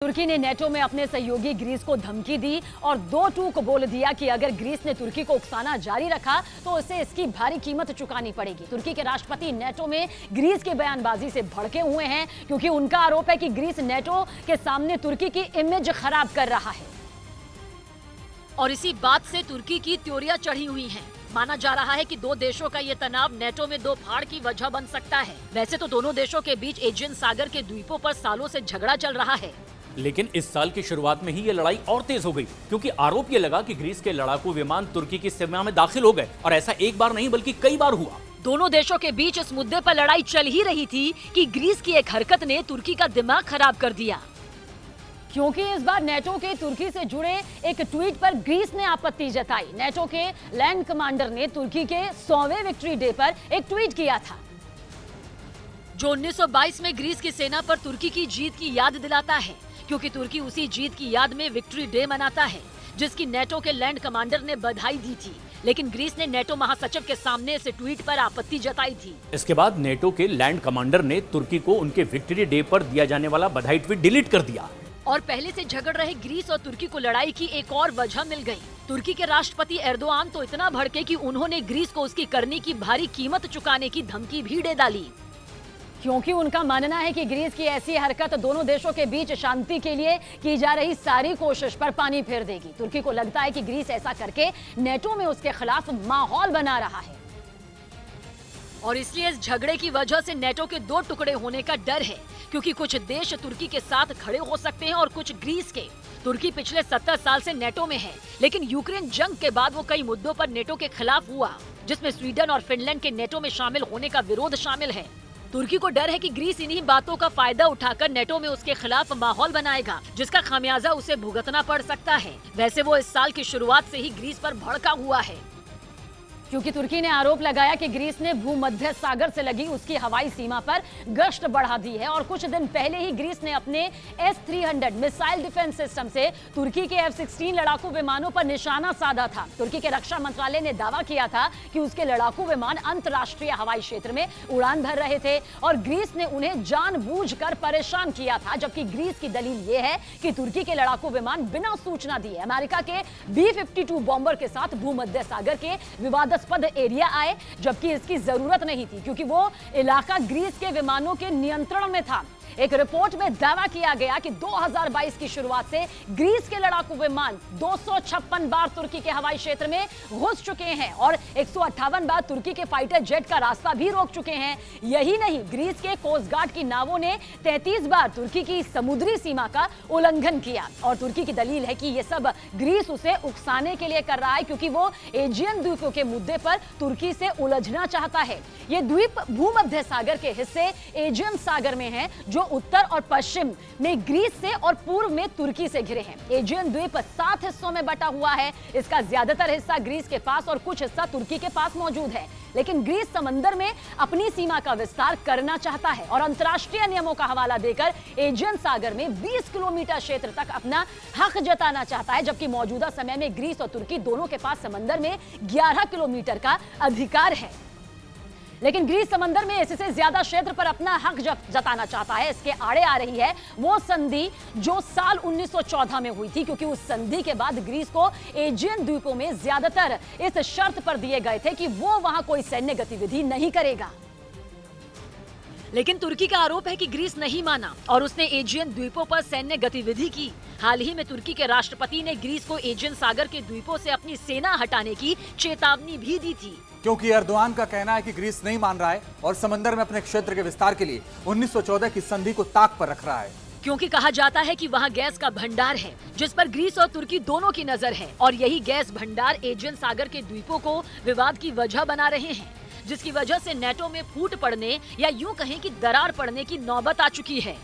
तुर्की ने नेटो में अपने सहयोगी ग्रीस को धमकी दी और दो टूक बोल दिया कि अगर ग्रीस ने तुर्की को उकसाना जारी रखा तो उसे इसकी भारी कीमत चुकानी पड़ेगी। तुर्की के राष्ट्रपति नेटो में ग्रीस की बयानबाजी से भड़के हुए हैं क्योंकि उनका आरोप है कि ग्रीस नेटो के सामने तुर्की की इमेज खराब कर रहा है और इसी बात से तुर्की की त्योरियां चढ़ी हुई हैं। माना जा रहा है कि दो देशों का ये तनाव नेटो में दो फाड़ की वजह बन सकता है। वैसे तो दोनों देशों के बीच एजियन सागर के द्वीपों पर सालों से झगड़ा चल रहा है, लेकिन इस साल की शुरुआत में ही ये लड़ाई और तेज हो गई क्योंकि आरोप ये लगा कि ग्रीस के लड़ाकू विमान तुर्की की सीमा में दाखिल हो गए और ऐसा एक बार नहीं बल्कि कई बार हुआ। दोनों देशों के बीच इस मुद्दे पर लड़ाई चल ही रही थी कि ग्रीस की एक हरकत ने तुर्की का दिमाग खराब कर दिया, क्योंकि इस बार नेटो के तुर्की से जुड़े एक ट्वीट पर ग्रीस ने आपत्ति जताई। नेटो के लैंड कमांडर ने तुर्की के 100वें विक्ट्री डे पर एक ट्वीट किया था जो 1922 में ग्रीस की सेना पर तुर्की की जीत की याद दिलाता है, क्योंकि तुर्की उसी जीत की याद में विक्ट्री डे मनाता है जिसकी नेटो के लैंड कमांडर ने बधाई दी थी। लेकिन ग्रीस ने नेटो महासचिव के सामने इस ट्वीट पर आपत्ति जताई थी। इसके बाद नेटो के लैंड कमांडर ने तुर्की को उनके विक्ट्री डे पर दिया जाने वाला बधाई ट्वीट डिलीट कर दिया और पहले से झगड़ रहे ग्रीस और तुर्की को लड़ाई की एक और वजह मिल गई। तुर्की के राष्ट्रपति एर्दोआन तो इतना भड़के कि उन्होंने ग्रीस को उसकी करनी की भारी कीमत चुकाने की धमकी भी दे डाली, क्योंकि उनका मानना है कि ग्रीस की ऐसी हरकत दोनों देशों के बीच शांति के लिए की जा रही सारी कोशिश पर पानी फेर देगी। तुर्की को लगता है कि ग्रीस ऐसा करके नेटो में उसके खिलाफ माहौल बना रहा है और इसलिए इस झगड़े की वजह से नेटो के दो टुकड़े होने का डर है, क्योंकि कुछ देश तुर्की के साथ खड़े हो सकते हैं और कुछ ग्रीस के। तुर्की पिछले 70 साल से नेटो में है, लेकिन यूक्रेन जंग के बाद वो कई मुद्दों पर नेटो के खिलाफ हुआ, जिसमें स्वीडन और फिनलैंड के नेटो में शामिल होने का विरोध शामिल है। तुर्की को डर है कि ग्रीस इन्हीं बातों का फायदा उठाकर नेटो में उसके खिलाफ माहौल बनाएगा, जिसका खामियाजा उसे भुगतना पड़ सकता है। वैसे वो इस साल की शुरुआत से ही ग्रीस पर भड़का हुआ है, क्योंकि तुर्की ने आरोप लगाया कि ग्रीस ने भूमध्य सागर से लगी उसकी हवाई सीमा पर गश्त बढ़ा दी है और कुछ दिन पहले ही ग्रीस ने अपने S-300 मिसाइल डिफेंस सिस्टम से तुर्की के F-16 लड़ाकू विमानों पर निशाना साधा था। तुर्की के रक्षा मंत्रालय ने दावा किया था कि उसके लड़ाकू विमान अंतर्राष्ट्रीय हवाई क्षेत्र में उड़ान भर रहे थे और ग्रीस ने उन्हें जानबूझकर परेशान किया था, जबकि ग्रीस की दलील ये है कि तुर्की के लड़ाकू विमान बिना सूचना दिए अमेरिका के B-52 बॉम्बर के साथ भूमध्य सागर के विवाद एरिया आए, जबकि इसकी जरूरत नहीं थी क्योंकि वो इलाका ग्रीस के विमानों के नियंत्रण में था। एक रिपोर्ट में दावा किया गया कि 2022 की शुरुआत से ग्रीस के लड़ाकू विमान 256 बार तुर्की के हवाई क्षेत्र में घुस चुके हैं और 158 बार तुर्की के फाइटर जेट का रास्ता भी रोक चुके हैं। यही नहीं, ग्रीस के कोस्ट गार्ड की नावों ने 33 बार तुर्की की समुद्री सीमा का उल्लंघन किया और तुर्की की दलील है कि यह सब ग्रीस उसे उकसाने के लिए कर रहा है, क्योंकि वो एजियन द्वीपों के मुद्दे पर तुर्की से उलझना चाहता है। ये द्वीप भूमध्य सागर के हिस्से एजियन सागर में हैं, जो उत्तर और पश्चिम में ग्रीस से और पूर्व में तुर्की से घिरे हैं। एजियन द्वीप 7 हिस्सों में बटा हुआ है। इसका ज्यादातर हिस्सा ग्रीस के पास और कुछ हिस्सा तुर्की के पास मौजूद है, लेकिन ग्रीस समंदर में अपनी सीमा का विस्तार करना चाहता है और अंतर्राष्ट्रीय नियमों का हवाला देकर एजियन सागर में 20 किलोमीटर क्षेत्र तक अपना हक जताना चाहता है, जबकि मौजूदा समय में ग्रीस और तुर्की दोनों के पास समंदर में 11 किलोमीटर का अधिकार है। लेकिन ग्रीस समंदर में इससे ज्यादा क्षेत्र पर अपना हक जताना चाहता है। इसके आड़े आ रही है वो संधि जो साल 1914 में हुई थी, क्योंकि उस संधि के बाद ग्रीस को एजियन द्वीपों में ज्यादातर इस शर्त पर दिए गए थे कि वो वहां कोई सैन्य गतिविधि नहीं करेगा। लेकिन तुर्की का आरोप है कि ग्रीस नहीं माना और उसने एजियन द्वीपों पर सैन्य गतिविधि की। हाल ही में तुर्की के राष्ट्रपति ने ग्रीस को एजियन सागर के द्वीपों से अपनी सेना हटाने की चेतावनी भी दी थी, क्योंकि एर्दोआन का कहना है कि ग्रीस नहीं मान रहा है और समंदर में अपने क्षेत्र के विस्तार के लिए 1914 की संधि को ताक पर रख रहा है। क्योंकि कहा जाता है कि वहाँ गैस का भंडार है जिस पर ग्रीस और तुर्की दोनों की नजर है और यही गैस भंडार एजियन सागर के द्वीपों को विवाद की वजह बना रहे हैं, जिसकी वजह से नेटो में फूट पड़ने या यूं कहें कि दरार पड़ने की नौबत आ चुकी है।